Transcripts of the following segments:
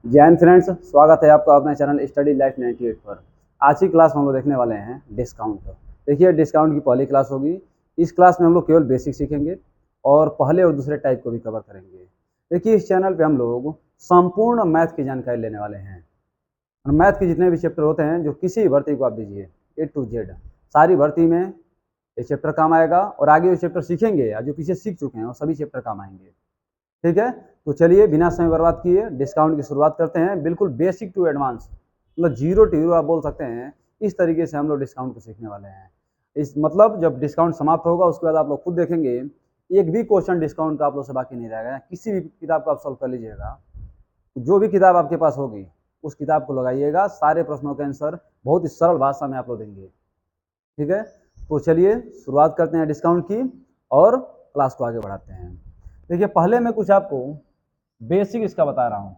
जय हिंद फ्रेंड्स, स्वागत है आपका अपने चैनल स्टडी लाइफ 98 पर। आज की क्लास में हम लोग देखने वाले हैं डिस्काउंट। देखिए, डिस्काउंट की पहली क्लास होगी। इस क्लास में हम लोग केवल बेसिक सीखेंगे और पहले और दूसरे टाइप को भी कवर करेंगे। देखिए, इस चैनल पे हम लोग संपूर्ण मैथ की जानकारी लेने वाले हैं और मैथ के जितने भी चैप्टर होते हैं, जो किसी भी भर्ती को आप दीजिए A to Z, सारी भर्ती में ये चैप्टर काम आएगा और आगे जो चैप्टर सीखेंगे या जो पीछे सीख चुके हैं वो सभी चैप्टर काम आएंगे। ठीक है, तो चलिए बिना समय बर्बाद किए डिस्काउंट की शुरुआत करते हैं। बिल्कुल बेसिक टू एडवांस, मतलब जीरो टू हीरो आप बोल सकते हैं। इस तरीके से हम लोग डिस्काउंट को सीखने वाले हैं। इस मतलब जब डिस्काउंट समाप्त होगा उसके बाद आप लोग खुद देखेंगे एक भी क्वेश्चन डिस्काउंट का आप लोग से बाकी नहीं रहेगा। किसी भी किताब को आप सॉल्व कर लीजिएगा, जो भी किताब आपके पास होगी उस किताब को लगाइएगा, सारे प्रश्नों के आंसर बहुत ही सरल भाषा में आप लोग देंगे। ठीक है, तो चलिए शुरुआत करते हैं डिस्काउंट की और क्लास को आगे बढ़ाते हैं। देखिए, पहले मैं कुछ आपको बेसिक इसका बता रहा हूँ।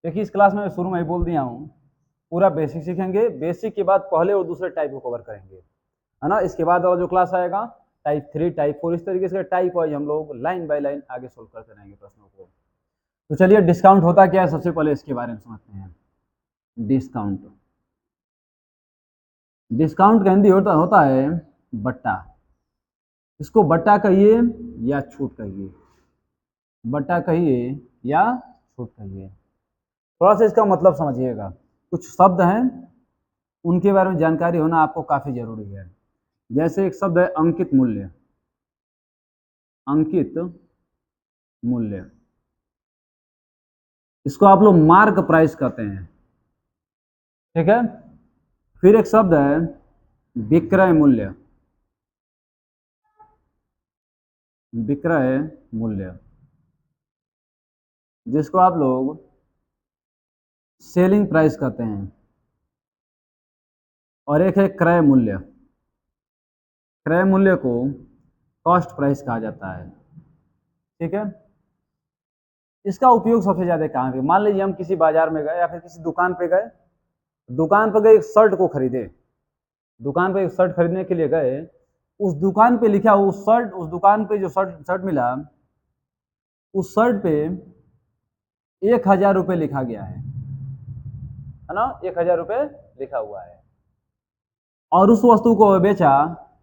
देखिए, इस क्लास में शुरू में ही बोल दिया हूँ, पूरा बेसिक सीखेंगे। बेसिक के बाद पहले और दूसरे टाइप को कवर करेंगे, है ना। इसके बाद और जो क्लास आएगा टाइप 3, टाइप 4, इस तरीके से टाइप वाइज हम लोग लाइन बाय लाइन आगे सोल्व करते रहेंगे प्रश्नों को। तो चलिए, डिस्काउंट होता क्या है सबसे पहले इसके बारे में समझते हैं। डिस्काउंट डिस्काउंट का हिंदी होता है बट्टा। इसको बट्टा कहिए या छूट कहिए, बट्टा कहिए या छूट कहिए। थोड़ा सा इसका मतलब समझिएगा। कुछ शब्द हैं उनके बारे में जानकारी होना आपको काफी जरूरी है। जैसे एक शब्द है अंकित मूल्य। अंकित मूल्य, इसको आप लोग मार्क प्राइस कहते हैं। ठीक है, फिर एक शब्द है विक्रय मूल्य। विक्रय मूल्य, जिसको आप लोग सेलिंग प्राइस कहते हैं। और एक है क्रय मूल्य। क्रय मूल्य को कॉस्ट प्राइस कहा जाता है। ठीक है, इसका उपयोग सबसे ज्यादा कहाँ पे, मान लीजिए हम किसी बाजार में गए या फिर किसी दुकान पे गए, दुकान पर गए एक शर्ट को खरीदे, दुकान पे एक शर्ट खरीदने के लिए गए, उस दुकान पे लिखा उस शर्ट, उस दुकान पे जो शर्ट शर्ट मिला, उस शर्ट पे 1,000 रुपये लिखा गया है ना, 1,000 रुपये लिखा हुआ है और उस वस्तु को बेचा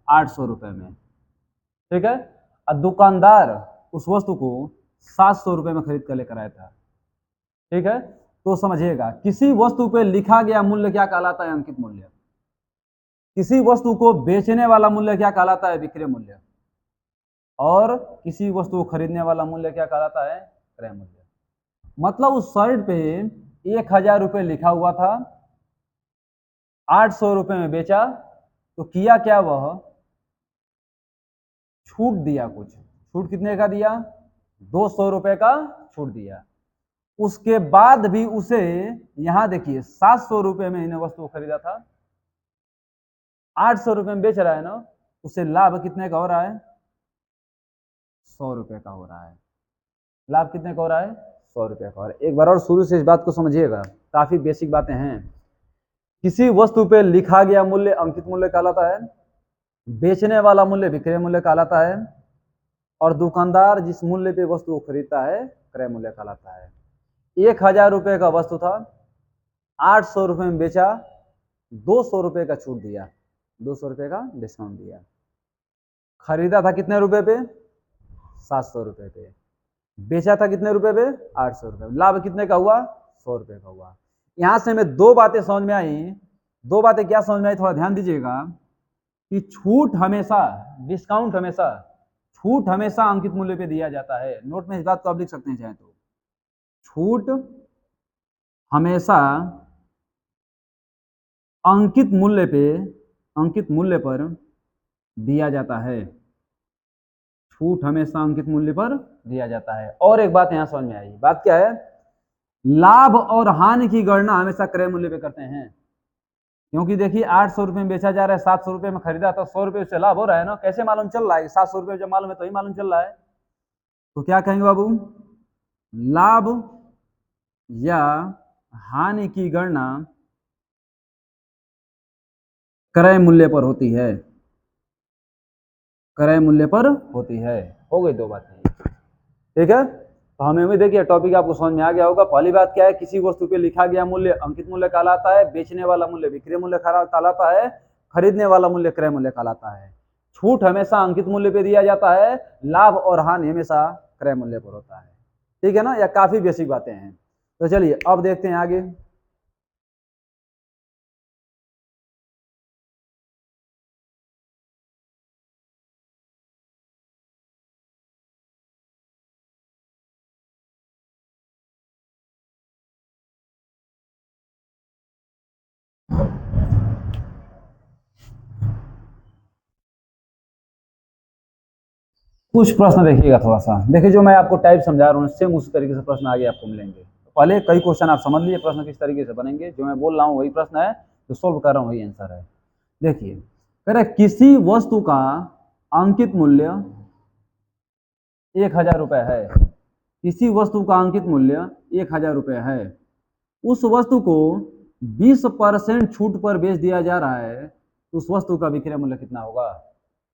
800 रुपये में। ठीक है, और दुकानदार उस वस्तु को 700 रुपये में खरीद कर लेकर आया था। ठीक है, तो समझिएगा किसी वस्तु पे लिखा गया मूल्य क्या कहलाता है, अंकित मूल्य। किसी वस्तु को बेचने वाला मूल्य क्या कहलाता है, विक्रय मूल्य। और किसी वस्तु को खरीदने वाला मूल्य क्या कहलाता है, क्रय मूल्य। मतलब उस शर्ट पे 1,000 रुपये लिखा हुआ था, 800 रुपये में बेचा, तो किया क्या, वह छूट दिया कुछ। छूट कितने का दिया, 200 रुपये का छूट दिया। उसके बाद भी उसे, यहां देखिए 700 रुपये में इन्हें वस्तु खरीदा था, 800 रुपये में बेच रहा है ना, उसे लाभ कितने का हो रहा है, 100 रुपये का हो रहा है। लाभ कितने का हो रहा है, 100 रुपये का हो रहा है। एक बार और शुरू से इस बात को समझिएगा, काफी बेसिक बातें हैं। किसी वस्तु पे लिखा गया मूल्य अंकित मूल्य कहलाता है, बेचने वाला मूल्य विक्रय मूल्य कहलाता है, और दुकानदार जिस मूल्य पे वस्तु को खरीदता है क्रय मूल्य कहलाता है। 1,000 रुपये का वस्तु था, 800 रुपये में बेचा, 200 रुपये का छूट दिया, 200 रुपये का डिस्काउंट दिया। खरीदा था कितने रुपए पे, 700 रुपये पे। बेचा था कितने रुपए पे, 800 रुपये। लाभ कितने का हुआ, 100 रुपये का हुआ। यहां से हमें दो बातें समझ में आई। दो बातें क्या समझ में आई, थोड़ा ध्यान दीजिएगा कि छूट हमेशा, डिस्काउंट हमेशा, छूट हमेशा अंकित मूल्य पे दिया जाता है। नोट में इस बात को आप लिख सकते हैं चाहे तो, छूट हमेशा अंकित मूल्य पे, अंकित मूल्य पर दिया जाता है। छूट हमेशा अंकित मूल्य पर दिया जाता है। और एक बात यहां समझ में आई, बात क्या है, लाभ और हानि की गणना हमेशा क्रय मूल्य पे करते हैं। क्योंकि देखिए 800 रुपये में बेचा जा रहा है, 700 रुपये में खरीदा, तो 100 रुपये से लाभ हो रहा है ना। कैसे मालूम चल रहा है, 700 रुपये जब मालूम है तो ही मालूम चल रहा है। तो क्या कहेंगे बाबू, लाभ या हानि की गणना क्रय मूल्य पर होती है, क्रय मूल्य पर होती है। हो गई दो बातें, ठीक है। तो हमें उम्मीद है कि टॉपिक आपको समझ में आ गया होगा। पहली बात क्या है, किसी वस्तु पे लिखा गया मूल्य अंकित मूल्य कहलाता है, बेचने वाला मूल्य विक्रय मूल्य कहलाता है, खरीदने वाला मूल्य क्रय मूल्य कहलाता है। छूट हमेशा अंकित मूल्य पे दिया जाता है, लाभ और हानि हमेशा क्रय मूल्य पर होता है। ठीक है ना, यह काफी बेसिक बातें हैं। तो चलिए अब देखते हैं आगे। कुछ प्रश्न देखिएगा, थोड़ा सा देखिए, जो मैं आपको टाइप समझा रहा हूँ सेम उसी तरीके से प्रश्न आगे आपको मिलेंगे। पहले कई क्वेश्चन आप समझ लीजिए प्रश्न किस तरीके से बनेंगे। जो मैं बोल रहा हूँ वही प्रश्न है, जो सोल्व कर रहा हूँ वही आंसर है। देखिए, कह रहे किसी वस्तु का अंकित मूल्य 1000 रुपये है। किसी वस्तु का अंकित मूल्य 1000 रुपये है। उस वस्तु को 20% छूट पर बेच दिया जा रहा है, तो उस वस्तु का विक्रय मूल्य कितना होगा।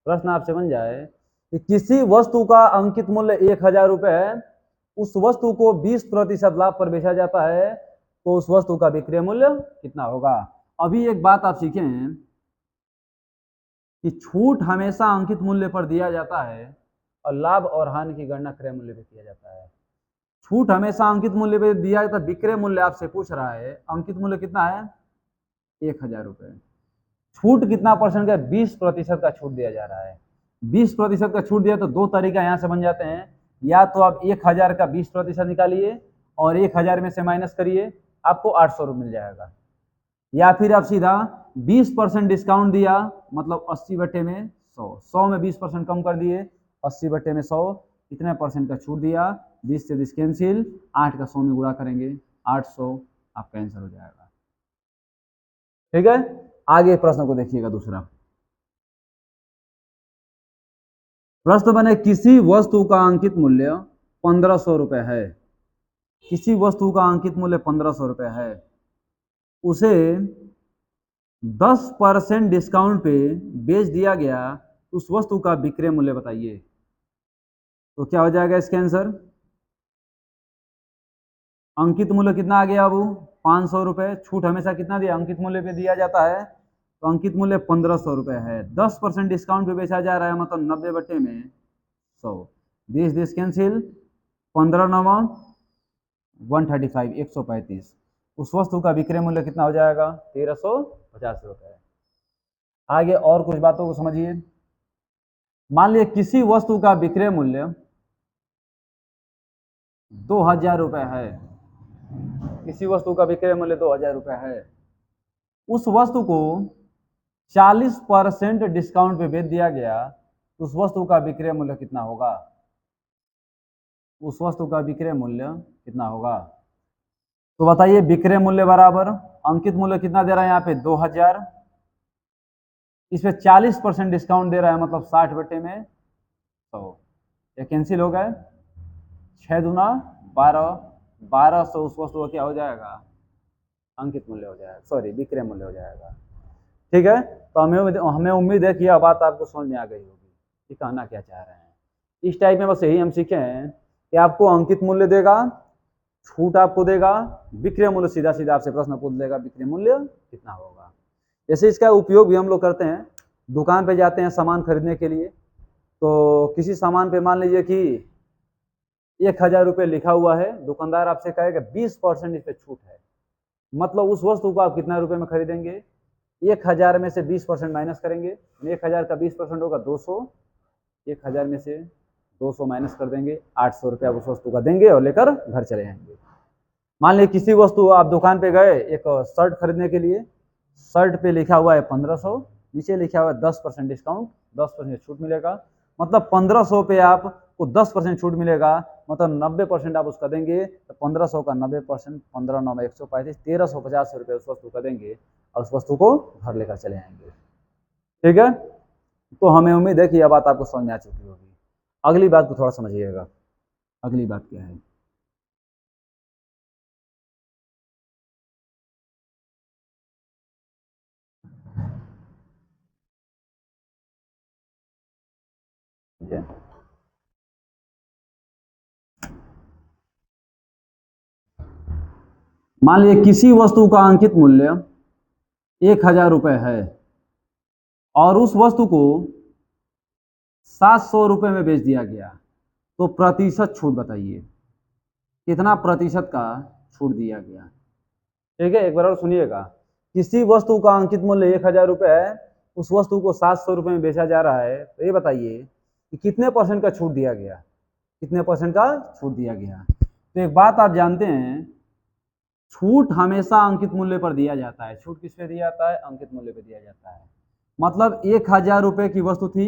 प्रश्न आपसे बन जाए कि किसी वस्तु का अंकित मूल्य 1000 रुपये है, उस वस्तु को 20% लाभ पर बेचा जाता है, तो उस वस्तु का विक्रय मूल्य कितना होगा। अभी एक बात आप सीखे हैं कि छूट हमेशा अंकित मूल्य पर दिया जाता है और लाभ और हानि की गणना क्रय मूल्य पर किया जाता है। छूट हमेशा अंकित मूल्य पे दिया जाता है। विक्रय मूल्य आपसे पूछ रहा है, अंकित मूल्य कितना है 1000 रुपये। छूट कितना परसेंट का, 20% का छूट दिया जा रहा है। 20% का छूट दिया तो दो तरीका यहाँ से बन जाते हैं। या तो आप 1000 का 20% निकालिए और 1000 में से माइनस करिए, आपको 800 रुपये मिल जाएगा। या फिर आप सीधा 20% डिस्काउंट दिया, मतलब 80/100, 100 में 20% कम कर दिए, 80/100 कितने परसेंट का छूट दिया, 20 से 20 कैंसिल, 8 का 100 में गुणा करेंगे, 800 आपका आंसर हो जाएगा। ठीक है, आगे प्रश्न को देखिएगा दूसरा। प्रश्न बने किसी वस्तु का अंकित मूल्य 1500 रुपये है। किसी वस्तु का अंकित मूल्य 1500 रुपये है, उसे 10% डिस्काउंट पे बेच दिया गया, उस वस्तु का विक्रय मूल्य बताइए। तो क्या हो जाएगा इसका आंसर। अंकित मूल्य कितना आ गया अब 500 रुपये। छूट हमेशा कितना दिया, अंकित मूल्य पे दिया जाता है, तो अंकित मूल्य 1500 रुपये है। 10% डिस्काउंट पे बेचा जा रहा है, मतलब 90/100, 20 कैंसिल, 15 9 135, 135। उस वस्तु का विक्रय मूल्य कितना हो जाएगा 1350 रुपये। आगे और कुछ बातों को समझिए। मान लीजिए किसी वस्तु का विक्रय मूल्य 2000 रुपये है। किसी वस्तु का विक्रय मूल्य 2000 रुपये है, उस वस्तु को 40% डिस्काउंट पे बेच दिया गया, तो उस वस्तु का विक्रय मूल्य कितना होगा। उस वस्तु का विक्रय मूल्य कितना होगा, तो बताइए। विक्रय मूल्य बराबर अंकित मूल्य कितना दे रहा है यहाँ पे 2000, इस पे 40% डिस्काउंट दे रहा है, मतलब 60/100। ये कैंसिल हो गए, 6 दूना 12, 1200 उस वस्तु का क्या हो जाएगा, अंकित मूल्य हो जाएगा, सॉरी विक्रय मूल्य हो जाएगा। ठीक है, तो हमें उम्मीद है कि यह बात आपको समझ में आ गई होगी कि कहना क्या चाह रहे हैं। इस टाइप में बस यही हम सीखे हैं कि आपको अंकित मूल्य देगा, छूट आपको देगा, विक्रय मूल्य सीधा सीधा आपसे प्रश्न पूछ देगा विक्रय मूल्य कितना होगा। जैसे इसका उपयोग भी हम लोग करते हैं, दुकान पे जाते हैं सामान खरीदने के लिए, तो किसी सामान पे मान लीजिए कि 1000 रुपये लिखा हुआ है, दुकानदार आपसे कहेगा 20% इस पे छूट है, मतलब उस वस्तु को आप कितना रुपए में खरीदेंगे, 1000 में से 20% माइनस करेंगे, 1000 का 20% होगा 200, 1000 में से 200 माइनस कर देंगे, 800 रुपया उस वस्तु का देंगे और लेकर घर चले जाएंगे। मान लीजिए किसी वस्तु आप दुकान पे गए एक शर्ट खरीदने के लिए, शर्ट पे लिखा हुआ है 1500, नीचे लिखा हुआ है 10% डिस्काउंट, 10% छूट मिलेगा, मतलब 1500 पे आपको 10% छूट मिलेगा, मतलब 90% आप उसका देंगे, तो 1500 का 90%, 15 9 135, 1350 रुपये उस वस्तु का देंगे और उस वस्तु को घर लेकर चले आएंगे। ठीक है, तो हमें उम्मीद है कि यह बात आपको समझ में आ चुकी होगी। अगली बात को थोड़ा समझिएगा। अगली बात क्या है, मान लीजिए किसी वस्तु का अंकित मूल्य 1,000 रुपये है और उस वस्तु को 700 रुपये में बेच दिया गया, तो प्रतिशत छूट बताइए, कितना प्रतिशत का छूट दिया गया। ठीक है, एक बार और सुनिएगा। किसी वस्तु का अंकित मूल्य 1,000 रुपये है, उस वस्तु को 700 रुपये में बेचा जा रहा है, तो ये बताइए कि कितने परसेंट का छूट दिया गया, कितने परसेंट का छूट दिया गया। तो एक बात आप जानते हैं, छूट हमेशा अंकित मूल्य पर दिया जाता है। छूट किस पे दिया जाता है? अंकित मूल्य पे दिया जाता है। मतलब 1,000 रुपये की वस्तु थी,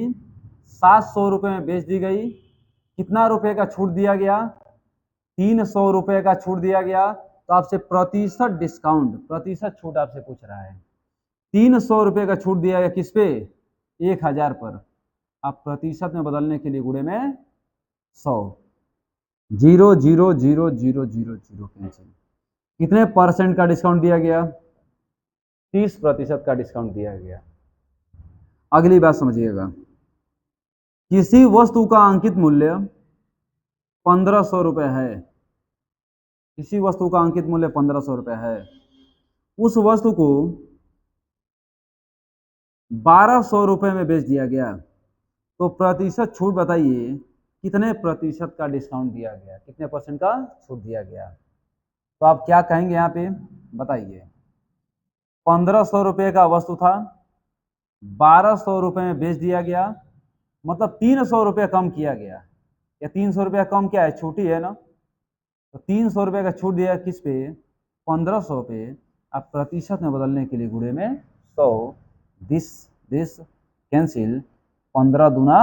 700 रुपये में बेच दी गई, कितना रुपए का छूट दिया गया? 300 रुपये का छूट दिया गया। तो आपसे प्रतिशत डिस्काउंट, प्रतिशत छूट आपसे पूछ रहा है। 300 रुपये का छूट दिया गया किस पे? 1,000 पर। आप प्रतिशत में बदलने के लिए गुणे में 100, 0 0 0 0 0 0 कैंसिल। कितने परसेंट का डिस्काउंट दिया गया? 30% का डिस्काउंट दिया गया। अगली बात समझिएगा, किसी वस्तु का अंकित मूल्य 1,500 रुपये है, किसी वस्तु का अंकित मूल्य 1,500 रुपये है, उस वस्तु को 1,200 रुपये में बेच दिया गया, तो प्रतिशत छूट बताइए, कितने प्रतिशत का डिस्काउंट दिया गया, कितने परसेंट का छूट दिया गया। तो आप क्या कहेंगे यहाँ पे बताइए। 1,500 रुपये का वस्तु था, 1,200 रुपये में बेच दिया गया, मतलब 300 रुपये कम किया गया। या 300 रुपये कम क्या है? छूट ही है ना। तो 300 रुपये का छूट दिया किस पे? 1,500 पे। आप प्रतिशत में बदलने के लिए गुणे में 100, दिस कैंसिल, 15 दूना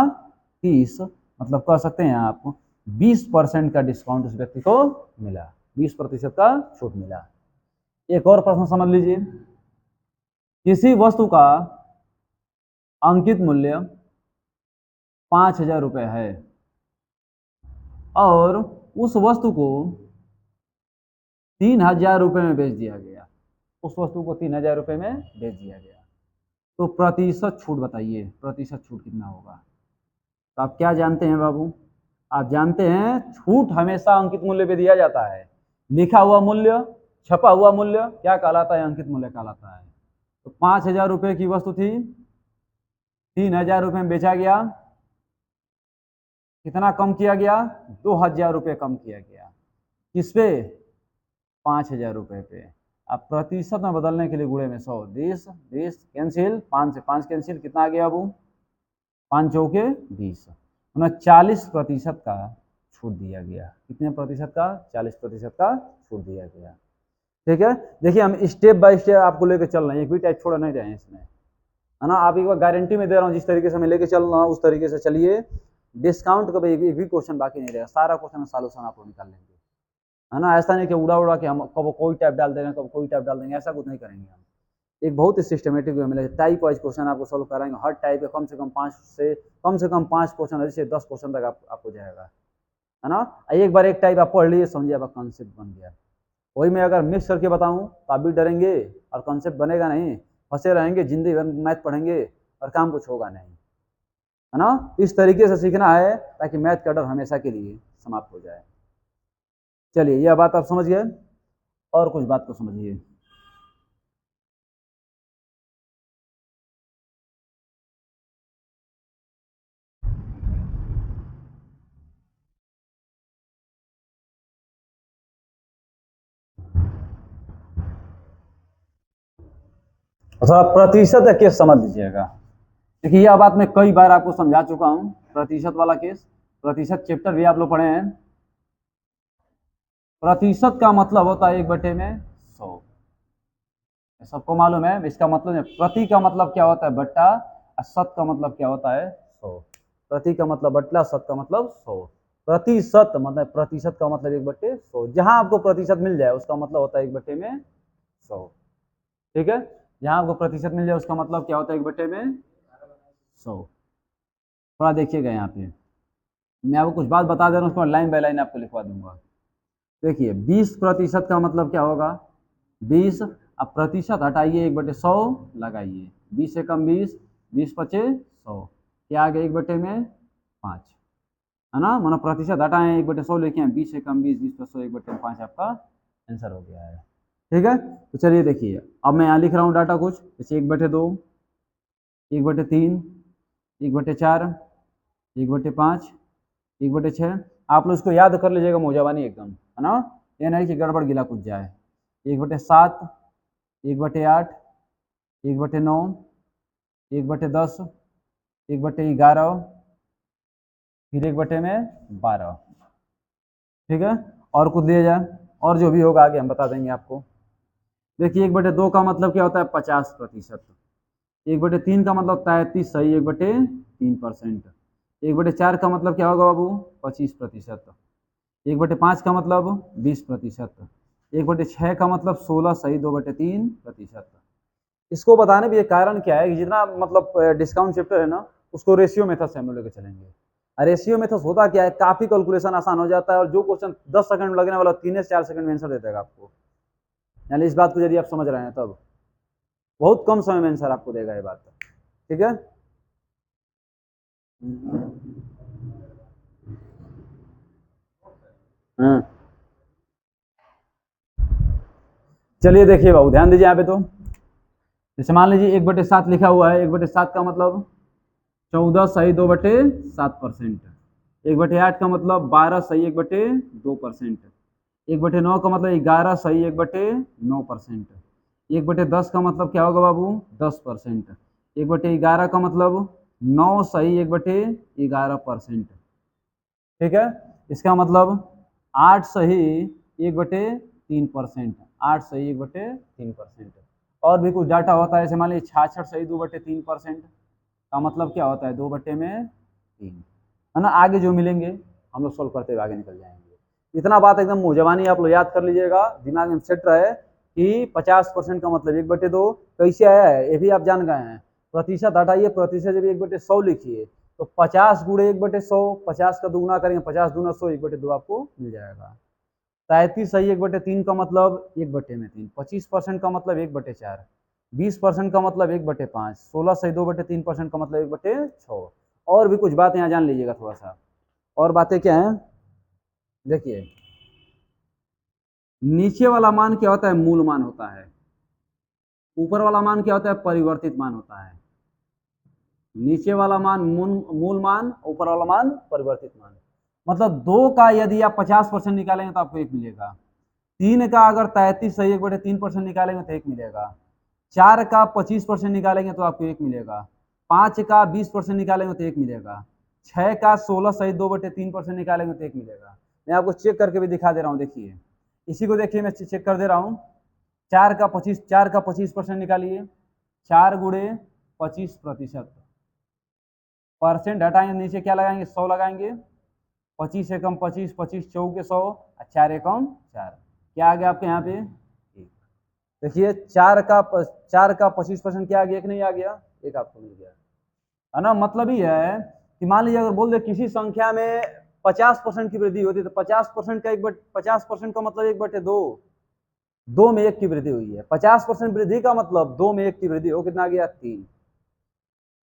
30, मतलब कह सकते हैं आप 20% का डिस्काउंट उस व्यक्ति को मिला, 20% का छूट मिला। एक और प्रश्न समझ लीजिए, किसी वस्तु का अंकित मूल्य 5,000 रुपये है और उस वस्तु को 3,000 रुपये में बेच दिया गया, उस वस्तु को 3,000 रुपये में बेच दिया गया, तो प्रतिशत छूट बताइए, प्रतिशत छूट कितना होगा। तो आप क्या जानते हैं बाबू? आप जानते हैं छूट हमेशा अंकित मूल्य पे दिया जाता है। लिखा हुआ मूल्य, छपा हुआ मूल्य क्या कहलाता है? अंकित मूल्य कहलाता है। तो 5,000 रुपये की वस्तु थी, 3,000 रुपये में बेचा गया, कितना कम किया गया? 2,000 रुपये कम किया गया। किस पे? 5,000 रुपये पे। अब प्रतिशत में बदलने के लिए गुणे में 100, 20 कैंसिल, 5 से 5 कैंसिल, कितना आ गया बाबू? 5 चौके 20, 40% का छूट दिया गया। कितने प्रतिशत का? 40% का छूट दिया गया। ठीक है, देखिए हम स्टेप बाय स्टेप आपको लेकर चल रहे हैं, एक भी टाइप छोड़ नहीं रहे हैं इसमें, है ना। आप एक बार गारंटी में दे रहा हूँ, जिस तरीके से मैं लेके चल रहा हूँ उस तरीके से चलिए। डिस्काउंट का एक भी क्वेश्चन बाकी नहीं रहेगा, सारा क्वेश्चन सॉल्यूशन आप लोग निकाल लेंगे, है ना। ऐसा नहीं कि उड़ा उड़ा के हम कब कोई टाइप डाल देंगे, कब कोई टाइप डाल देंगे, ऐसा कुछ नहीं करेंगे हम। एक बहुत ही सिस्टमेटिक वे में टाइप वाइज क्वेश्चन आपको सोल्व कराएंगे। हर टाइप के कम से कम 5 क्वेश्चन, जैसे 10 क्वेश्चन तक आपको जाएगा, है ना। एक बार एक टाइप आप पढ़ लीजिए, समझिए आपका कॉन्सेप्ट बन गया। वही मैं अगर मिक्स करके बताऊं तो आप भी डरेंगे और कॉन्सेप्ट बनेगा नहीं, फंसे रहेंगे, जिंदगी भर मैथ पढ़ेंगे और काम कुछ होगा नहीं, है ना। इस तरीके से सीखना है ताकि मैथ का डर हमेशा के लिए समाप्त हो जाए। चलिए, यह बात आप समझ गए, और कुछ बात को समझिए। थोड़ा प्रतिशत का केस समझ लीजिएगा। देखिए, यह बात मैं कई बार आपको समझा चुका हूं, प्रतिशत वाला केस, प्रतिशत चैप्टर भी आप लोग पढ़े हैं। प्रतिशत का मतलब होता है 1/100, सबको मालूम है। इसका मतलब प्रति का मतलब क्या होता है? बट्टा, और शत का मतलब क्या होता है? 100। प्रति का मतलब बट्टा, शत का मतलब 100। प्रतिशत मतलब, प्रतिशत का मतलब 1/100। जहां आपको प्रतिशत मिल जाए उसका मतलब होता है 1/100। ठीक है, जहां आपको प्रतिशत मिल जाए उसका मतलब क्या होता है? 1/100। थोड़ा देखिएगा यहाँ पे, मैं आपको कुछ बात बता दे रहा हूँ, उसको लाइन बाय लाइन आपको लिखवा दूंगा। देखिए, 20% का मतलब क्या होगा? 20, अब प्रतिशत हटाइए, 1/100 लगाइए, 20 से कम 20, 20 पचे 100, क्या आ गया? 1/5, है ना। मानो प्रतिशत हटाएं, 1/100 लिखे हैं, 20 से कम 20, 20 + 100, 1/5 आपका आंसर हो गया है। ठीक है। तो चलिए देखिए, अब मैं यहाँ लिख रहा हूँ डाटा कुछ, जैसे 1/2, 1/3, 1/4, 1/5, 1/6। आप लोग इसको याद कर लीजिएगा मौजाबानी एकदम, है ना, ये नहीं कि गड़बड़ गिला कुछ जाए। 1/7, 1/8, 1/9, 1/10, 1/11, फिर 1/12। ठीक है, और कुछ दिया जाए, और जो भी होगा आगे हम बता देंगे आपको। देखिए 1/2 का मतलब क्या होता है, 50%। 1/3 का मतलब 33 सही 1/3%। 1/4 का मतलब क्या होगा बाबू, 25%। 1/5 का मतलब 20%। 1/6 का मतलब 16 सही 2/3%। इसको बताने भी एक कारण क्या है कि जितना मतलब डिस्काउंट चैप्टर है ना, उसको रेशियो मेथड से हम लोग लेकर चलेंगे। रेशियो मेथड होता क्या है, काफी कैलकुलेशन आसान हो जाता है, और जो क्वेश्चन 10 सेकंड में लगने वाला 3 से 4 सेकंड में आंसर दे देगा आपको। यानी इस बात को यदि आप समझ रहे हैं तब बहुत कम समय में आंसर आपको देगा ये बात। ठीक है। हाँ, चलिए देखिए बाबू ध्यान दीजिए यहाँ पे। तो जैसे मान लीजिए 1/7 लिखा हुआ है, 1/7 का मतलब 14 सही 2/7%। 1/8 का मतलब 12 सही 1/2%। 1/9 का मतलब 11 सही 1/9%। 1/10 का मतलब क्या होगा बाबू, 10%। 1/11 का मतलब 9 सही 1/11%। ठीक है, इसका मतलब 8 सही 1/3%। 8 सही 1/3%। और भी कुछ डाटा होता है, जैसे मान लीजिए 66 सही 2/3% का मतलब क्या होता है, 2/3, है ना। आगे जो मिलेंगे हम लोग सोल्व करते हुए आगे निकल जाएंगे। इतना बात एकदम मुंह आप लोग याद कर लीजिएगा, दिमाग में सेट रहे कि 50% का मतलब 1/2 कैसे आया है, ये भी आप जान गए हैं। प्रतिशत हटाइए, प्रतिशत जब 1/100 लिखिए तो 50 गुणे 1/100, 50 का दुगुना करेंगे, 50 दूना 100, 1/2 आपको मिल जाएगा। 33 सही 1/3 का मतलब 1/3। 25% का मतलब 1/4। 20% का मतलब 1/5। 16 सही 2/3% का मतलब 1/6। और भी कुछ बात यहाँ जान लीजिएगा थोड़ा सा। और बातें क्या है, देखिए नीचे वाला मान क्या होता है, मूल मान होता है। ऊपर वाला मान क्या होता है, परिवर्तित मान होता है। नीचे वाला मान मूल मान, ऊपर वाला मान परिवर्तित मान। मतलब 2 का यदि आप 50% निकालेंगे तो आपको 1 मिलेगा। 3 का अगर 33 सही 1/3% निकालेंगे तो 1 मिलेगा। 4 का 25% निकालेंगे तो आपको 1 मिलेगा। 5 का 20% निकालेंगे तो 1 मिलेगा। 6 का 16 सही 2/3% निकालेंगे तो 1 मिलेगा। मैं आपको चेक करके भी दिखा दे रहा हूँ, देखिए इसी को देखिए, मैं चेक कर दे रहा हूँ। 4 का 25% निकालिए, 4 गुणे 25%। परसेंट हटाएंगे, नीचे क्या लगाएंगे, 100 लगाएंगे। 25 एकम 25, 25 चौके 100, 4 एकम 4। क्या आ गया आपके यहाँ पे, देखिए 4 का 25% क्या आ गया, एक नहीं आ गया, एक आपको मिल गया, है ना। मतलब ही है कि मान लीजिए अगर बोल दे किसी संख्या में 50% की वृद्धि होती है तो 50% का 50% का मतलब 1/2। 2 में 1 की वृद्धि हुई है। 50% वृद्धि का मतलब 2 में 1 की वृद्धि हो, कितना आ गया, 3।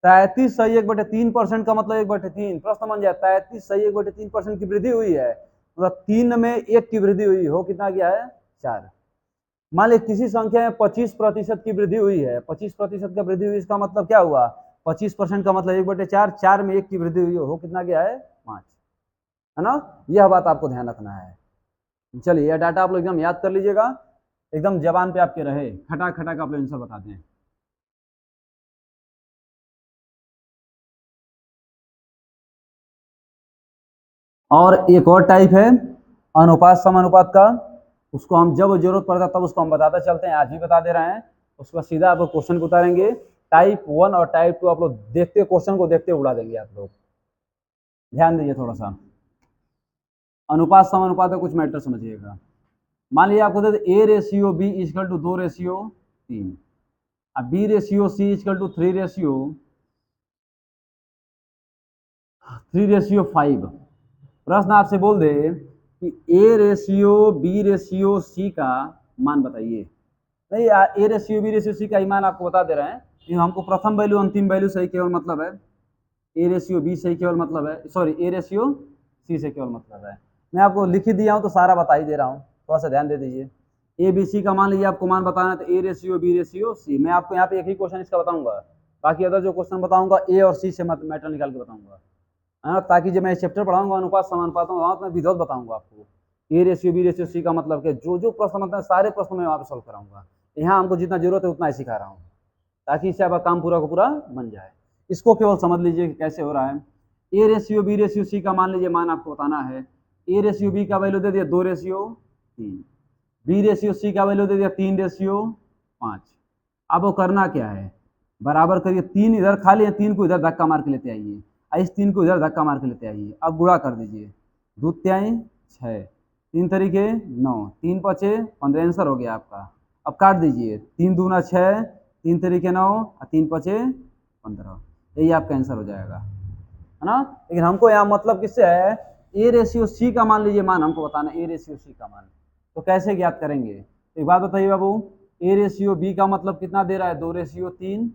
33 सही 1/3% का मतलब 1/3। प्रश्न बन जाए 33 सही 1/3% की वृद्धि हुई है, मतलब 3 में 1 की वृद्धि हुई हो, कितना गया है, 4। मान लीजिए किसी संख्या में 25% की वृद्धि हुई है, 25% का वृद्धि हुई, इसका मतलब क्या हुआ, 25% का मतलब 1/4। 4 में 1 की वृद्धि हुई हो, कितना गया है, 5, है ना। यह बात आपको ध्यान रखना है। चलिए यह डाटा आप लोग एकदम याद कर लीजिएगा, एकदम जबान पे आपके रहे, खटा खटा का आप लोग आंसर बताते हैं। और एक और टाइप है अनुपात समानुपात का, उसको हम जब जरूरत पड़ता तब उसको हम बताते चलते हैं, आज भी बता दे रहे हैं। उसके बाद सीधा आप लोग क्वेश्चन को उतारेंगे। टाइप 1 और टाइप 2 आप लोग देखते क्वेश्चन को देखते उड़ा देंगे आप लोग। ध्यान दीजिए थोड़ा सा, अनुपात समानुपात का कुछ मैटर समझिएगा। मान लीजिए आपको दे A/B=2:3, अब B/C=3:5। प्रश्न आपसे बोल दे कि A/B/C का मान बताइए। नहीं, A/B/C का ही मान आपको बता दे रहे हैं, लेकिन हमको प्रथम वैल्यू अंतिम वैल्यू सही केवल मतलब है, A/B सही केवल मतलब है, सॉरी A/C से केवल मतलब है। मैं आपको लिख ही दिया हूँ तो सारा बता ही दे रहा हूँ, थोड़ा सा ध्यान दे दीजिए। ए बी सी का मान लीजिए आपको मान बताना है, तो A ratio B ratio C. मैं आपको यहाँ पे एक ही क्वेश्चन इसका बताऊंगा, बाकी अदर जो क्वेश्चन बताऊंगा ए और सी से मैटर निकाल के बताऊंगा, है ना, ताकि जब मैं चैप्टर पढ़ाऊंगा अनुपात समानुपात वहाँ तो मैं विधौत बताऊंगा आपको। A ratio B ratio C का मतलब कि जो जो प्रश्न बनते हैं सारे प्रश्न मैं वहाँ पे सॉल्व कराऊंगा। यहाँ हमको जितना जरूरत है उतना ही सिखा रहा हूँ, ताकि इससे आपका काम पूरा का पूरा बन जाए। इसको केवल समझ लीजिए कि कैसे हो रहा है। A ratio B ratio C का मान लीजिए मान आपको बताना है। ए रेशियो बी का वैल्यू दे दिया 2:3, बी रेशियो सी का वैल्यू दे दिया 3:5। अब वो करना क्या है, बराबर करिए, 3 इधर खाली है, 3 को इधर धक्का मार के लेते आइए, इस 3 को इधर धक्का मार के लेते आइए। अब गुणा कर दीजिए, 2 तिहाई 6, 3 तरीके 9, 3 पचे 15, आंसर हो गया आपका। अब काट दीजिए, 3 दूना 6, 3 तरीके 9 और 3 पचे 15, यही आपका आंसर हो जाएगा, है ना। लेकिन हमको यहाँ मतलब किससे है, ए रेशियो सी का मान लीजिए मान हमको बताना है, ए रेशियो सी का मान। तो कैसे ज्ञात करेंगे, एक बात बताइए बाबू, ए रेशियो बी का मतलब कितना दे रहा है, 2:3,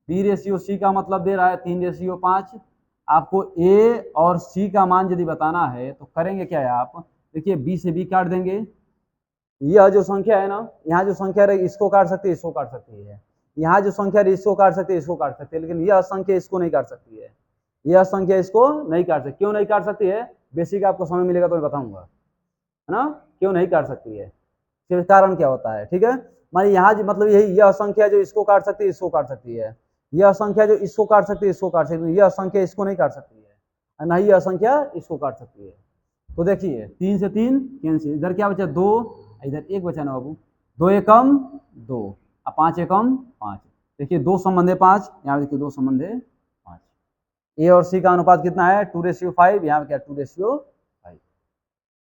बी रेशियो सी का मतलब दे रहा है 3:5। आपको ए और सी का मान यदि बताना है तो करेंगे क्या है आप, देखिए बी से बी काट देंगे, यह जो संख्या है ना, यहाँ जो संख्या रही इसको काट सकती है, इसको काट सकती है, यहाँ जो संख्या रही इसको काट सकती है, इसको काट सकती है, लेकिन यह संख्या इसको नहीं काट सकती है, यह संख्या इसको नहीं काट सकती। क्यों नहीं काट सकती है, बेसिक आपको समय मिलेगा तो मैं बताऊंगा, है ना, क्यों नहीं काट सकती है, फिर कारण क्या होता है, ठीक है। मानिए यहाँ मतलब यही, यह संख्या जो इसको काट सकती है, इसको काट सकती है, यह संख्या जो इसको काट सकती है, इसको काट सकती है, यह संख्या इसको नहीं काट सकती है, ना ही यह संख्या इसको काट सकती है। तो देखिए 3 से 3 कैंसिल, इधर क्या बचा 2, इधर 1 बचा ना बाबू, 2 एकम 2 और 5 एकम 5। देखिए 2 संबंध है 5, यहाँ देखिए 2 संबंध है 5। ए और सी का अनुपात कितना है, 2:5, यहाँ क्या 2:5।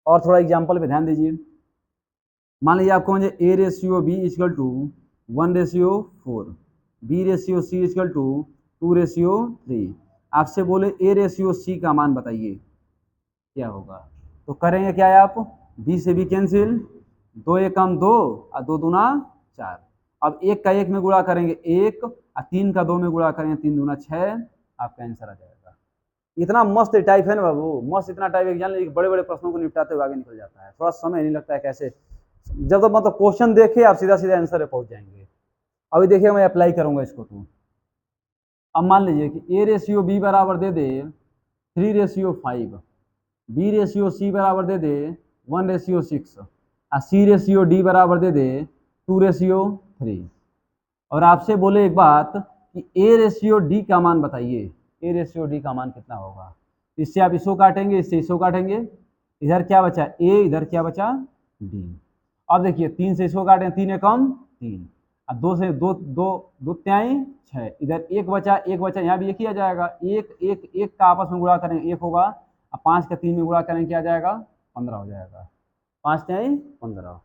और थोड़ा एग्जाम्पल पे ध्यान दीजिए, मान लीजिए आपको A ratio B equal to 1:4, B ratio C equal to 2:3। आपसे बोले ए रेशियो सी का मान बताइए क्या होगा, तो करेंगे क्या है आप, बी से बी कैंसिल, 2 एकम 2 और 2 दूना 4। अब 1 का 1 में गुणा करेंगे 1 और 3 का 2 में गुणा करेंगे 3 दूना 6, आपका आंसर आ जाएगा। इतना मस्त टाइप है ना बाबू, मस्त इतना टाइप एग्जाम में बड़े बड़े प्रश्नों को निपटाते हुए आगे निकल जाता है, थोड़ा समय नहीं लगता है कैसे, जब तक मतलब क्वेश्चन देखे आप सीधा सीधा आंसर पे पहुंच जाएंगे। अभी देखिए मैं अप्लाई करूंगा इसको, तो अब मान लीजिए कि ए रेशियो बी बराबर दे दे 3:5, बी रेशियो सी बराबर दे दे 1:6 और सी रेशियो डी बराबर दे दे 2:3। और आपसे बोले एक बात कि ए रेशियो डी का मान बताइए, ए रेशियो डी का मान कितना होगा। इससे आप इसको काटेंगे, इससे इसको काटेंगे, इधर क्या बचा ए, इधर क्या बचा डी। अब देखिए 3 से इसको काटें, 3 एकम 3 और 2 से 2 2 2 तिहाई 6, इधर 1 बचा, 1 बचा, यहाँ भी 1 ही आ जाएगा, 1 1 1 का आपस में गुणा करेंगे 1 होगा, अब 5 का 3 में गुणा करेंगे क्या आ जाएगा 15 हो जाएगा, 5 तिहाई 15।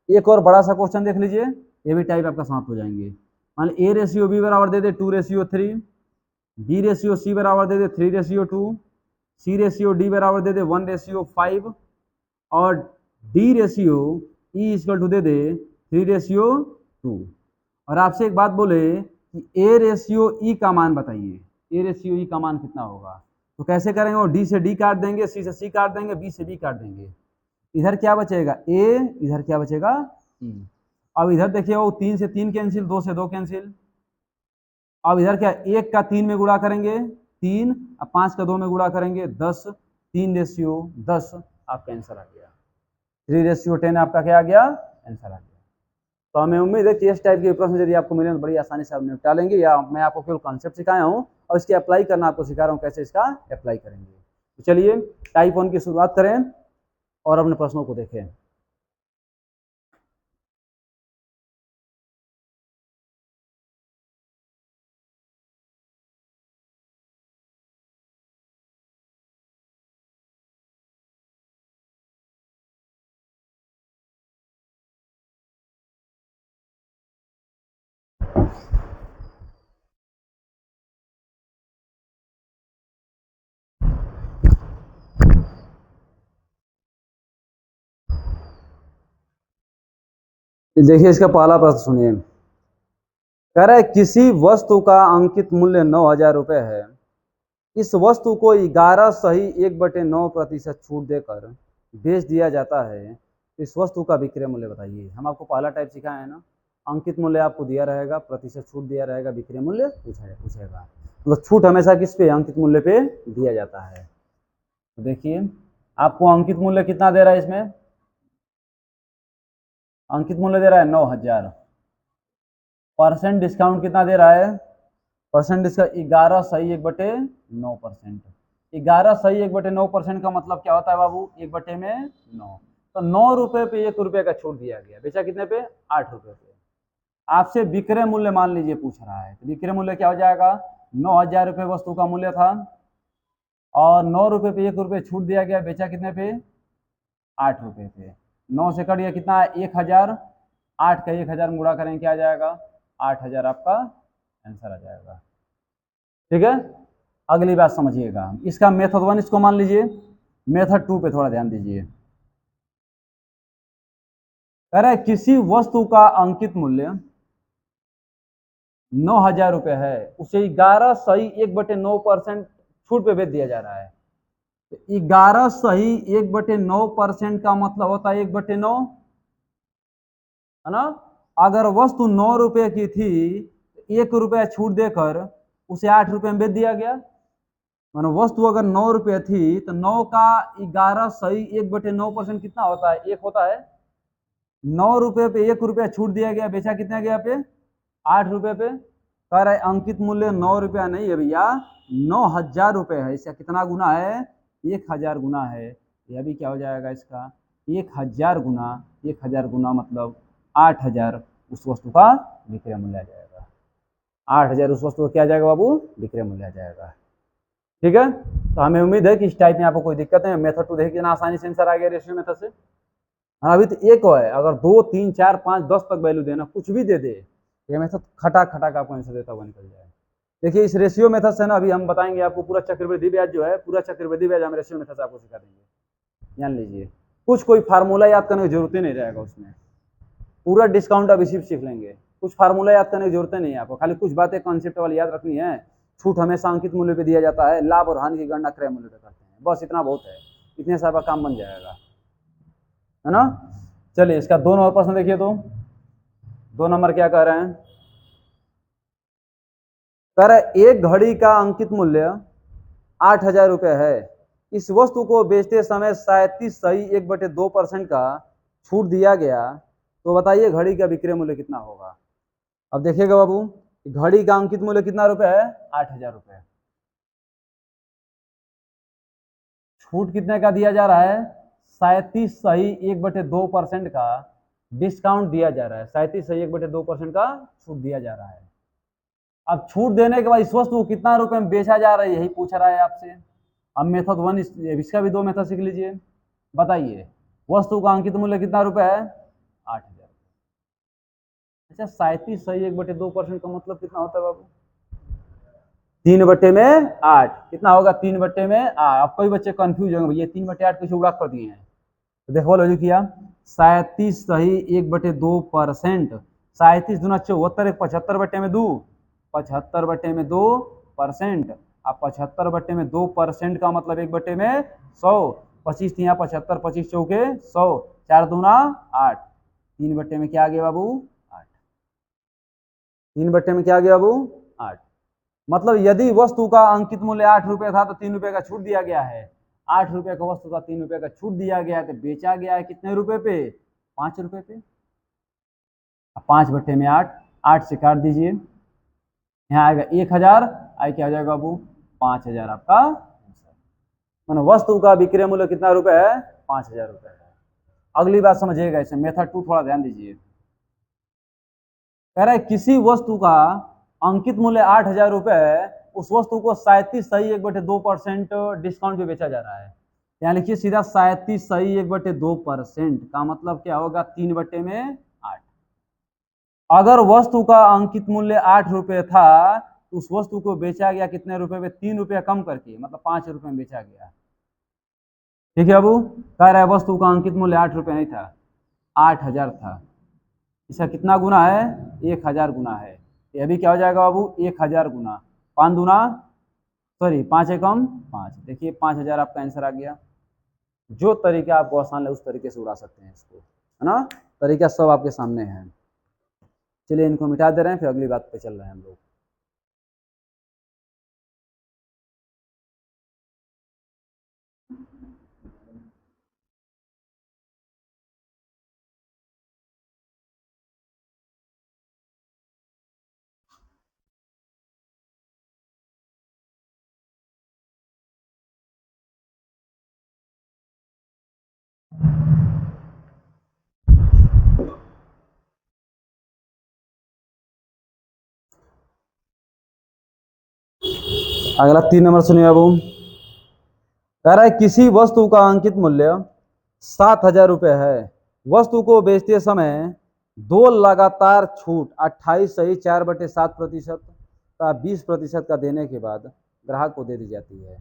एक और बड़ा सा क्वेश्चन देख लीजिए, ये भी टाइप आपका समाप्त हो जाएंगे। मान ली ए रेशियो बी बराबर दे दे 2:3, बी रेशियो सी बराबर दे दे 3:2, सी रेशियो डी बराबर दे दे 1:5 और D ratio E equal to दे दे 3:2। और आपसे एक बात बोले कि ए रेशियो ई का मान बताइए, ए रेशियो ई का मान कितना होगा। तो कैसे करेंगे, वो डी से डी काट देंगे, सी से सी काट देंगे, बी से बी काट देंगे, इधर क्या बचेगा ए, इधर क्या बचेगा ई। अब इधर देखिए वो 3 से 3 कैंसिल, 2 से 2 कैंसिल। अब इधर क्या 1 का 3 में गुणा करेंगे 3 और 5 का 2 में गुणा करेंगे 10, 3:10, आपका आंसर आ गया। 3:10 आपका क्या आ गया, आंसर आ गया। तो हमें उम्मीद है कि इस टाइप के प्रश्न यदि आपको मिले तो बड़ी आसानी से आप निपटा लेंगे, या मैं आपको केवल कॉन्सेप्ट सिखाया हूँ और इसके अप्लाई करना आपको सिखा रहा हूँ कैसे इसका अप्लाई करेंगे। तो चलिए टाइप 1 की शुरुआत करें और अपने प्रश्नों को देखें। देखिए इसका पहला प्रश्न सुनिए, कह रहा है किसी वस्तु का अंकित मूल्य 9,000 रुपये है, इस वस्तु को 11 सही 1/9% छूट देकर बेच दिया जाता है, तो इस वस्तु का विक्रय मूल्य बताइए। हम आपको पहला टाइप सिखाए हैं ना, अंकित मूल्य आपको दिया रहेगा, प्रतिशत छूट दिया रहेगा, विक्रय मूल्य पूछेगा। मतलब छूट हमेशा किस पे, अंकित मूल्य पे दिया जाता है। तो देखिए आपको अंकित मूल्य कितना दे रहा है, इसमें अंकित मूल्य दे रहा है 9000। परसेंट डिस्काउंट कितना दे रहा है, परसेंट डिस्काउंट 11/1/9%। 11/1/9% का मतलब क्या होता है बाबू, 1/9। तो 9 रुपए पे 1 रुपये का छूट दिया गया, बेचा कितने पे, 8 रुपए पे। आपसे विक्रय मूल्य मान लीजिए पूछ रहा है, तो विक्रय मूल्य क्या हो जाएगा, 9000 रुपये वस्तु का मूल्य था और 9 रुपए पे 1 रुपये छूट दिया गया, बेचा कितने पे, 8 रुपए पे। 9 से कट गया कितना, 1000। 8 का 1000 गुणा करेंगे क्या आ जाएगा, 8000 आपका आंसर आ जाएगा। ठीक है, अगली बात समझिएगा, इसका मेथड 1 इसको मान लीजिए, मेथड 2 पे थोड़ा ध्यान दीजिए। कह रहा है किसी वस्तु का अंकित मूल्य 9000 रुपये है, उसे 11/1/9% छूट पे बेच दिया जा रहा है। 11/1/9% का मतलब होता है 1/9, है ना। अगर वस्तु 9 रुपए की थी, 1 रुपया छूट देकर उसे 8 रुपए में बेच दिया गया। मानो वस्तु अगर 9 रुपये थी तो 9 का 11/1/9% कितना होता है, 1 होता है। 9 रुपये पे 1 रुपया छूट दिया गया, बेचा कितना गया पे, 8 रुपये पे। कह रहा है अंकित मूल्य 9 रुपया नहीं है भैया, 9000 रुपये है। इसका कितना गुना है, 1000 गुना है। यह भी क्या हो जाएगा इसका, 1000 गुना 1000 गुना मतलब 8000 उस वस्तु का विक्रय मूल्य आ जाएगा। 8000 उस वस्तु का क्या आ जाएगा बाबू, विक्रय मूल्य आ जाएगा। ठीक है, तो हमें उम्मीद है कि इस टाइप में आपको कोई दिक्कत नहीं है। मेथड 2 देखिए कितना आसानी से आंसर आ गया रेशियो मेथड से। हाँ अभी तो एक है, अगर 2 3 4 5 10 तक वैल्यू देना, कुछ भी दे दे, ये मेथड खटाक खटाक आपको आंसर देता हुआ निकल जाए। देखिए इस रेशियो मेथड से ना अभी हम बताएंगे आपको पूरा चक्रवृद्धि ब्याज जो है, पूरा चक्रवृद्धि ब्याज हम रेशियो मेथड से आपको सिखा देंगे। जान लीजिए, कुछ कोई फार्मूला याद करने की जरूरत ही नहीं रहेगा उसमें, पूरा डिस्काउंट आप इसी सीख लेंगे। कुछ फार्मूला याद करने की जरूरत नहीं है आपको, खाली कुछ बातें कॉन्सेप्ट वाली याद रखनी है। छूट हमेशा अंकित मूल्य पे दिया जाता है, लाभ और हानि की गणना क्रय मूल्य पे करते हैं, बस इतना बहुत है, इतने साल का काम बन जाएगा, है ना। चलिए इसका 2 नंबर प्रश्न देखिए, तो 2 नंबर क्या कह रहे हैं, कह रहे एक घड़ी का अंकित मूल्य 8000 रुपये है, इस वस्तु को बेचते समय 37.1/2% का छूट दिया गया, तो बताइए घड़ी का विक्रय मूल्य कितना होगा। अब देखिएगा बाबू, घड़ी का अंकित मूल्य कितना रुपए है, 8000 रुपये। छूट कितने का दिया जा रहा है, 37.1/2% का डिस्काउंट दिया जा रहा है, 37.1/2% का छूट दिया जा रहा है। अब छूट देने के बाद इस वस्तु को कितना रुपए में बेचा जा रहा है, यही पूछ रहा है आपसे। अब मेथड 1 इसका भी 2 मेथड सीख लीजिए। बताइए वस्तु का अंकित मूल्य कितना रुपए है, 8000। अच्छा 37.1/2% का मतलब कितना होता है बाबू, 3/8 कितना होगा, 3/8। अब कोई बच्चे कंफ्यूज होंगे, भैया 3/8 कुछ उड़ा कर दिए हैं, तो देखो लो किया 37.1/2%। 37 दूना 74, 75/2, 75/2%। अब 75/2% का मतलब 1/100, 25 थी यहाँ 75, 25 चौके 100, 4 दूना 8, 3 में क्या आ गया बाबू, 8। 3 में क्या आ गया बाबू, 8। मतलब यदि वस्तु का अंकित मूल्य 8 रुपये था तो 3 रुपये का छूट दिया गया है, 8 रुपये का वस्तु का 3 रुपये का छूट दिया गया है, तो बेचा गया है कितने रुपए पे, 5 रुपये पे। 5/8, 8 से काट दीजिए, यहाँ आएगा 1000, आई क्या आ जाएगा बाबू, 5000 आपका आंसर। मैंने वस्तु का विक्रय मूल्य कितना रुपए है, 5000 रुपये है। अगली बात समझिएगा, इसे मेथड 2 थोड़ा ध्यान दीजिए। कह रहा है किसी वस्तु का अंकित मूल्य 8000 रुपये है, उस वस्तु को 37.1/2% डिस्काउंट पे बेचा जा रहा है। यहाँ लिखिए सीधा 37.1/2% का मतलब क्या होगा, 3/8। अगर वस्तु का अंकित मूल्य 8 रुपये था, तो उस वस्तु को बेचा गया कितने रुपए में, 3 रुपया कम करके, मतलब 5 रुपये में बेचा गया। ठीक है बाबू, कह रहा है वस्तु का अंकित मूल्य 8 रुपये नहीं था, 8000 था। इसका कितना गुना है, 1000 गुना है। ये भी क्या हो जाएगा बाबू, 1000 गुना 5 दूना, सॉरी 5 एकम 5। देखिए 5000 आपका आंसर आ गया। जो तरीका आपको आसान है उस तरीके से उड़ा सकते हैं इसको, है ना। तरीका सब आपके सामने है। चलिए इनको मिटा दे रहे हैं, फिर अगली बात पे चल रहे हैं हम लोग। अगला 3 नंबर सुनिए बाबू। कह रहा है किसी वस्तु का अंकित मूल्य 7,000 रुपये है। वस्तु को बेचते समय दो लगातार छूट 28 सही 4/7% का 20% का देने के बाद ग्राहक को दे दी जाती है।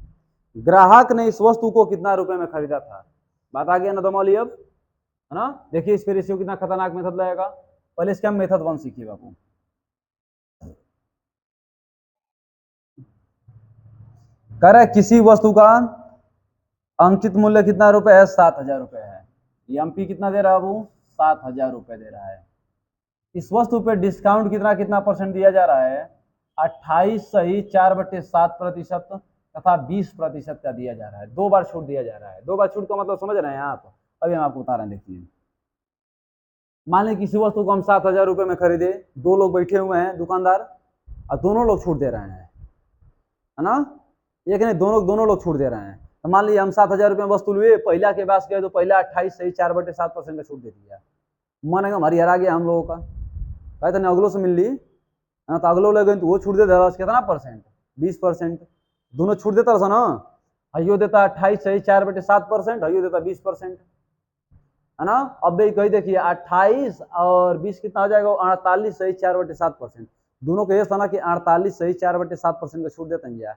ग्राहक ने इस वस्तु को कितना रुपए में खरीदा था? बात आ गया ना दमौली अब, है ना। देखिए इस पे रेशियो कितना खतरनाक मेथड लगेगा। पहले इसका मेथड 1 सीखिए बाबू। कह रहा है किसी वस्तु का अंकित मूल्य कितना रुपए है? 7,000 रुपये है। एमपी कितना दे रहा है बाबू? 7,000 रुपये दे रहा है। इस वस्तु पे डिस्काउंट कितना कितना परसेंट दिया जा रहा है? 28 सही 4/7% तथा 20% का दिया जा रहा है। 2 बार छूट दिया जा रहा है। 2 बार छूट का मतलब समझ रहे हैं आप? अभी हम आपको बता रहे हैं, देखिए। मान लीजिए किसी वस्तु को हम 7,000 रुपये में खरीदे, 2 लोग बैठे हुए हैं दुकानदार, और दोनों लोग छूट दे रहे हैं, है ना। एक नहीं, दोनों दोनों लोग छूट दे रहे हैं। तो मान लीजिए हम 7,000 रुपये में वस्तु लिए, पहला के पास गए तो पहला 28 सही 4/7% का छूट दे दिया। मन एकदम हरिहरा गया हम लोगों का, कहते नहीं अगलों से मिल ली, है ना। तो अगलों लगे तो वो छूट देता है कितना परसेंट? 20%। दोनों छूट देता है ना। हयो देता 28 सही 4/7%, हयो देता 20%, है ना। अब भाई कही देखिए 28 और 20 कितना हो जाएगा? 48 सही 4/7%। दोनों को ये था ना कि 48 सही 4/7% का छूट देते हैं यार।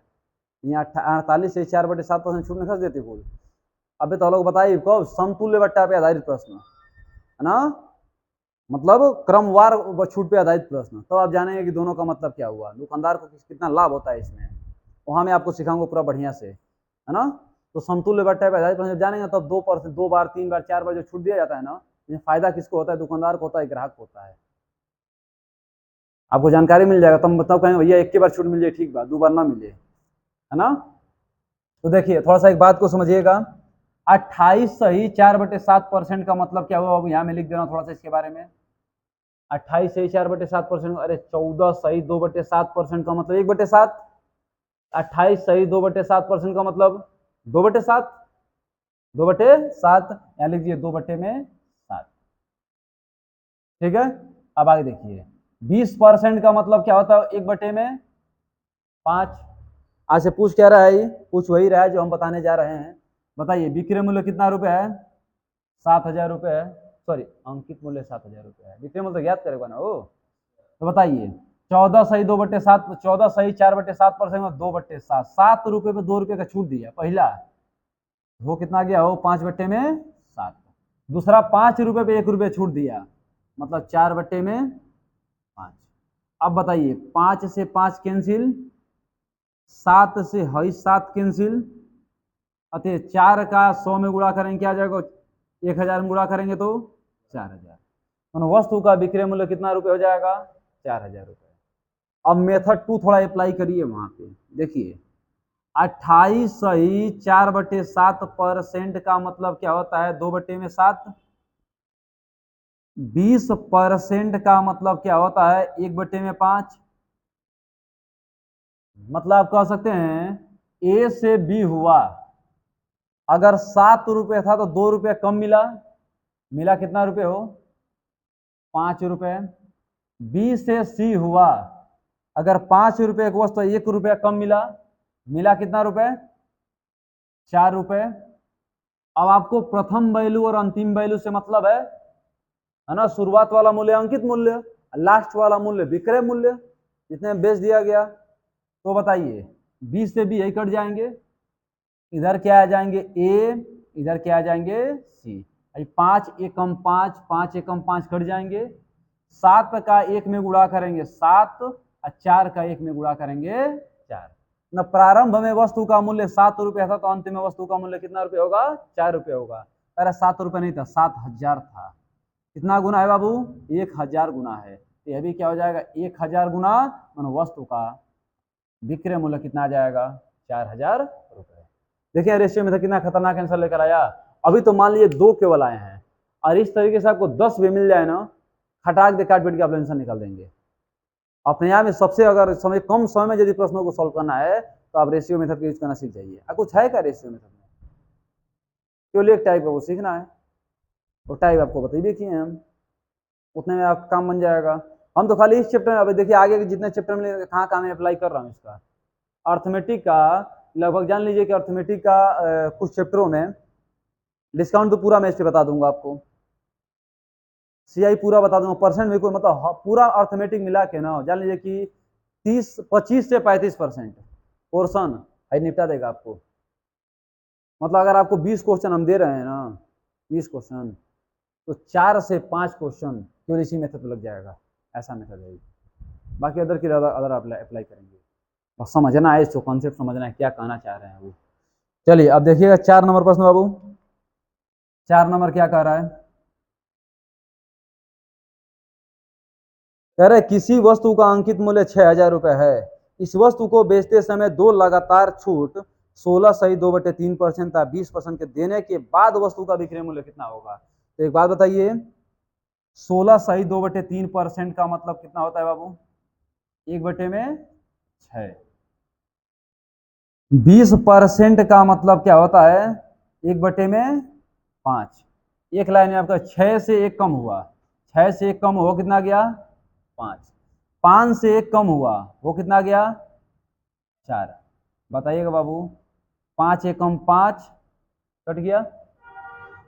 यहाँ 48 से 4/7% छूट नहीं देती कुल। अबे तो लोग बताइए कब? समतुल्य बट्टा पे आधारित प्रश्न, है ना, मतलब क्रमवार छूट पे आधारित प्रश्न। तो आप जानेंगे कि दोनों का मतलब क्या हुआ, दुकानदार को कितना लाभ होता है इसमें। वहां मैं आपको सिखाऊंगा पूरा बढ़िया से, है ना। तो समतुल्य बट्टा पे आधारित प्रश्न जानेंगे तब 2%, 2 बार 3 बार 4 बार जो छूट दिया जाता है ना, फायदा किसको होता है? दुकानदार को होता है, ग्राहक को होता है। आपको जानकारी मिल जाएगा तब मतलब कहेंगे भैया एक ही बार छूट मिल जाए, ठीक बात, 2 बार ना मिले, है ना। तो देखिए थोड़ा सा एक बात को समझिएगा। 28 सही 4/7% का मतलब क्या हुआ? अब यहाँ में लिख दे रहा हूँ थोड़ा सा इसके बारे में। 28 सही 4/7%, अरे 14 सही 2/7% का मतलब 1/7। 28 सही 2/7% का मतलब 2/7, 2/7, यहाँ लिख दिए 2/7। ठीक है। अब आगे देखिए 20% का मतलब क्या होता है? 1/5। आज से पूछ क्या रहा है? ये पूछ वही रहा है जो हम बताने जा रहे हैं। बताइए विक्रय मूल्य कितना रुपए है? 7,000 रुपये है। सॉरी, अंकित मूल्य 7,000 रुपये है। विक्रय मूल्य तो याद करेगा ना वो। तो बताइए 14 सही 2/7, 14 सही 4/7% में 2/7, 7 रुपये पे 2 रुपये का छूट दिया पहला, वो कितना गया? हो 5/7। दूसरा 5 रुपये पे 1 रुपये छूट दिया, मतलब 4/5। अब बताइए 5 से 5 कैंसिल, 7 से हई 7 कैंसिल, अतः 4 का 100 में गुणा करेंगे क्या आ जाएगा? 1,000 में गुणा करेंगे तो 4,000। वस्तु का विक्रय मूल्य कितना रुपए हो जाएगा? 4,000 रुपये। अब मेथड 2 थोड़ा अप्लाई करिए वहां पे। देखिए 28 सही 4/7% का मतलब क्या होता है? 2/7। 20% का मतलब क्या होता है? 1/5। मतलब आप कह सकते हैं ए से बी हुआ, अगर 7 रुपये था तो 2 रुपये कम मिला, मिला कितना रुपये हो? 5 रुपये। बी से सी हुआ, अगर 5 रुपये की वस्तु 1 रुपया कम मिला, मिला कितना रुपए? 4 रुपये। अब आपको प्रथम वैल्यू और अंतिम वैल्यू से मतलब है ना। शुरुआत वाला मूल्य अंकित मूल्य, लास्ट वाला मूल्य विक्रय मूल्य, जितने बेच दिया गया। तो बताइए 20 से भी यही कट जाएंगे, इधर क्या आ जाएंगे? ए, इधर क्या आ जाएंगे? सी। 5 एकम 5, 5 एकम 5 कट जाएंगे। 7 का 1 में गुणा करेंगे 7, और 4 का 1 में गुणा करेंगे 4। न प्रारंभ में वस्तु का मूल्य 7 रुपया था तो अंतिम में वस्तु का मूल्य कितना रुपया होगा, 4 रुपया होगा। अरे 7 रुपया नहीं था, 7,000 था। कितना गुना है बाबू, 1,000 गुना है। तो यह भी क्या हो जाएगा, 1,000 गुना मान वस्तु का विक्रय मूल्य कितना आ जाएगा, 4,000 रुपए। देखिए रेशियो में था कितना खतरनाक आंसर लेकर आया। अभी तो मान लीजिए 2 केवल आए हैं, और इस तरीके से आपको 10 भी मिल जाए ना, खटाक दे काट पीट के आप आंसर निकाल देंगे अपने आप में। सबसे अगर समय कम समय में यदि प्रश्नों को सॉल्व करना है तो आप रेशियो मेथड का यूज करना सीख जाइए। कुछ है क्या रेशियो मेथड में, केवल एक टाइप का वो सीखना है, वो टाइप आपको बता दिए हैं हम, उतने में आपका काम बन जाएगा। हम तो खाली इस चैप्टर में, अभी देखिए आगे के जितने चैप्टर में कहाँ कहाँ मैं अप्लाई कर रहा हूँ इसका। अर्थमेटिक का लगभग जान लीजिए कि अर्थमेटिक का कुछ चैप्टरों में डिस्काउंट तो पूरा मैं इस पर बता दूंगा आपको, सीआई पूरा बता दूंगा, परसेंट भी कोई मतलब पूरा अर्थमेटिक मिला के ना जान लीजिए कि 25 से 35% पोर्शन है निपटा देगा आपको। मतलब अगर आपको 20 क्वेश्चन हम दे रहे हैं ना, 20 क्वेश्चन, तो 4 से 5 क्वेश्चन केवल इसी मेथड पर लग जाएगा, ऐसा मेथड है। बाकी अदर की अदर अप्लाई करेंगे, और समझना है इसको, कॉन्सेप्ट समझना है क्या कहना चाह रहे हैं वो। चलिए अब देखिएगा 4 नंबर प्रश्न बाबू। 4 नंबर क्या कह रहा है, कह रहे किसी वस्तु का अंकित मूल्य 6,000 रुपए है। इस वस्तु को बेचते समय 2 लगातार छूट 16 सही 2/3% था 20% के देने के बाद वस्तु का विक्रय मूल्य कितना होगा। तो एक बात बताइए, 16 सही 2/3% का मतलब कितना होता है बाबू, 1/6। 20% का मतलब क्या होता है, 1/5। एक लाइन में आपका 6 से 1 कम हुआ, 6 से 1 कम हो कितना गया, 5। 5 से 1 कम हुआ वो कितना गया, 4। बताइएगा बाबू, 5 1 कम 5 कट गया,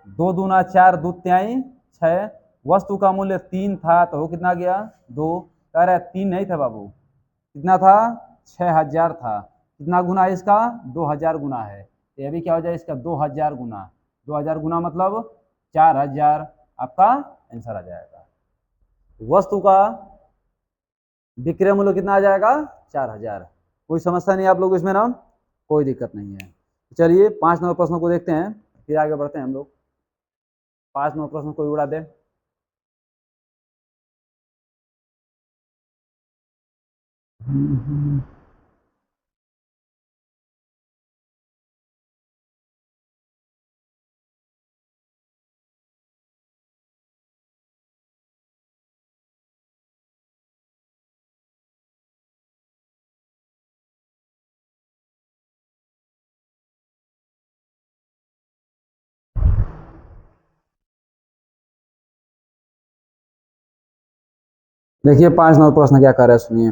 2 दूना 4 दो त्याई 6। वस्तु का मूल्य 3 था तो वो कितना गया, 2। कह रहा है 3 नहीं था बाबू, कितना था, 6,000 था। कितना गुना है इसका, 2,000 गुना है। तो ये भी क्या हो जाए इसका 2,000 गुना, 2,000 गुना मतलब 4,000, आपका आंसर आ जाएगा। वस्तु का विक्रय मूल्य कितना आ जाएगा, 4,000। कोई समस्या नहीं आप लोग इसमें ना, कोई दिक्कत नहीं है। चलिए 5 नंबर प्रश्नों को देखते हैं, फिर आगे बढ़ते हैं हम लोग। 5 नंबर प्रश्न कोई उड़ा दे। देखिए 5 नंबर प्रश्न क्या कर रहा है, सुनिए।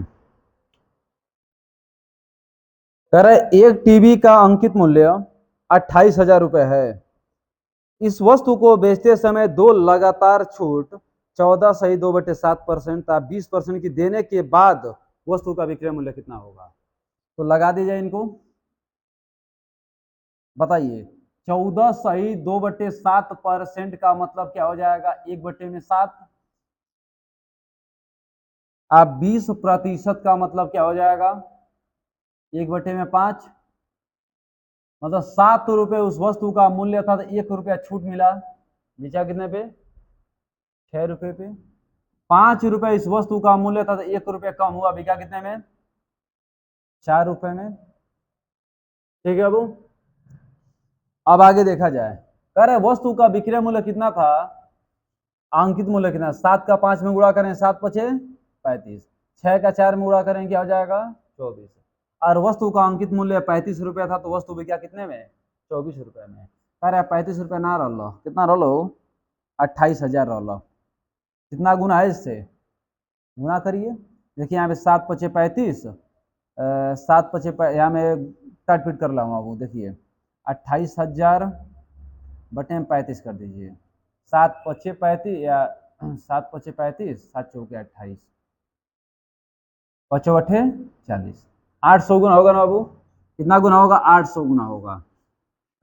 कह रहा है एक टीवी का अंकित मूल्य 28,000 रुपए है। इस वस्तु को बेचते समय 2 लगातार छूट 14 सही 2/7% था 20% की देने के बाद वस्तु का विक्रय मूल्य कितना होगा। तो लगा दीजिए इनको, बताइए। 14 सही 2/7% का मतलब क्या हो जाएगा, 1/7। आप 20% का मतलब क्या हो जाएगा, 1/5। मतलब 7 रुपए उस वस्तु का मूल्य था तो 1 रुपया छूट मिला, बेचा कितने पे, 6 रुपए पे। 5 रुपए इस वस्तु का मूल्य था तो 1 रुपया कम हुआ, बिका कितने में, 4 रुपए में। ठीक है बाबू, अब आगे देखा जाए। कह रहे वस्तु का विक्रय मूल्य कितना था, अंकित मूल्य कितना, 7 का 5 में गुणा करें 7 पचे 35, 6 का 4 में गुणा करें क्या हो जाएगा, 24। और वस्तु का अंकित मूल्य 35 रुपया था तो वस्तु बिका कितने में, 24 रुपये में। कह रहे 35 रुपया ना रहो, कितना रहो, 28,000 रहो। कितना गुना है इससे, गुना करिए। देखिए यहाँ पे 7 पचे 35, 7 पचे यहाँ में काट पीट कर लाऊंगा वो, देखिए 28,000 बटे में 35 कर दीजिए। 7 पचे 35 या 7 पचे 35, 7 चौके 28, 5 अठे 40। 800 गुना होगा ना बाबू, कितना गुना होगा, 800 गुना होगा।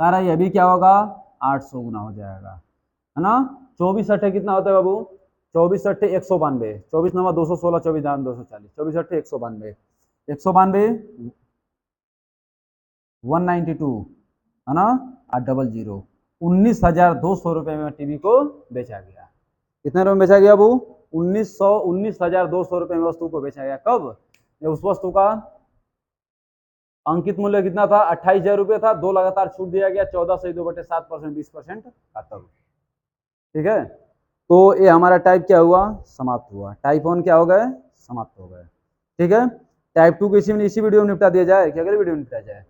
सारा ये भी क्या होगा, 800 गुना हो जाएगा, है ना। 24 अठे कितना होता है बाबू, 24 अठे 192, 24 नंबर 216, 24 दाम 240, 24 अठे 192, 192 192 है ना, और 00, 19,200 रुपये में टीवी को बेचा गया। कितने रुपये में बेचा गया वो? 19,200 रुपये में वस्तु को बेचा गया। कब? जब उस वस्तु का अंकित मूल्य कितना था? 28,000 रुपये था। 2 लगातार छूट दिया गया, 14 से 2/7%, 20% का तब। ठीक है, तो ये हमारा टाइप क्या हुआ? समाप्त हुआ। टाइप 1 क्या हो गए? समाप्त हो गए। ठीक है, टाइप 2 को इसी वीडियो में निपटा दिया जाए कि अगले वीडियो में निपटा जाए?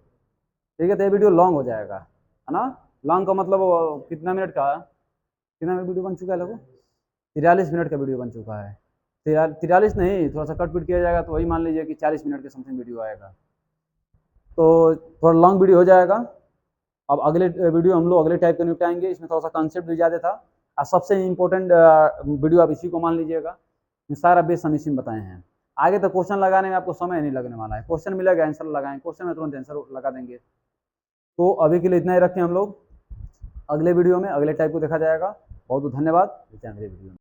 ठीक है, तो ये वीडियो लॉन्ग हो जाएगा, है ना। लॉन्ग का मतलब कितना मिनट का? कितना मिनट वीडियो बन चुका है लोगों? 43 मिनट का वीडियो बन चुका है। 43 नहीं, थोड़ा सा कट पिट किया जाएगा तो वही मान लीजिए कि 40 मिनट के समथिंग वीडियो आएगा, तो थोड़ा लॉन्ग वीडियो हो जाएगा। अब अगले वीडियो हम लोग अगले टाइप का निपटाएंगे। इसमें थोड़ा सा कॉन्सेप्ट भी ज़्यादा था, और सबसे इम्पोर्टेंट वीडियो आप इसी को मान लीजिएगा। सारा बेस हम इसी में बताए हैं। आगे तो क्वेश्चन लगाने में आपको समय नहीं लगने वाला है। क्वेश्चन मिलेगा, आंसर लगाएं, क्वेश्चन में तुरंत आंसर लगा देंगे। तो अभी के लिए इतना ही रखें हम लोग। अगले वीडियो में अगले टाइप को देखा जाएगा। बहुत बहुत धन्यवाद। मिलते हैं अगले वीडियो में।